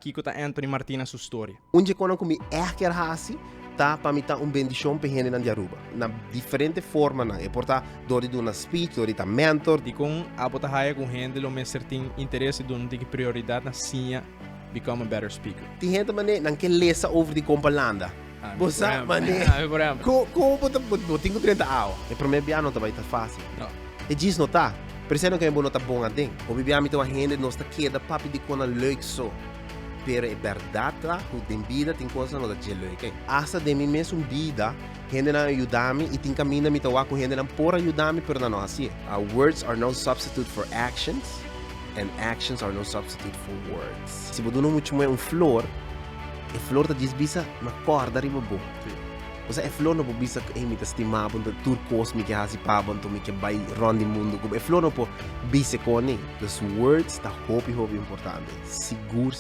Kiko ta Anthony Martinez sua história. Onde quando eu me erker hasi, tá para me dar bendição para gente na Aruba. Na diferente forma, na é portar dori de uma speech, dori da mentor. Di kung abot haya kung handle o may certain interesse doon di prioridade na siya become a better speaker. Tem gente mané não quer ler over de compalanda. Você mané. Como botinho 30 hours. É para mim piano também tá fácil. No. E diz não tá. Precisa que é bom tá bom assim. O bibiami então a gente não está queda papi de quando leuk so. Pero é verdade lá, o tem vida tem coisa não dá de leuk. Asa de mim mesmo vida, gente não ajuda-me e tem caminho me tawa com gente não por ajudar-me pero não assim. Our words are no substitute for actions and actions are no substitute for words. Se você não muito mais flor, a flor tá desbisa na corda riba bom. Você é flor não pode bisa que me estimar quando turcos me que hasi pabon to me que vai rondi mundo. É flor não pode bisa com nem. Os words tá hope importante. Seguro.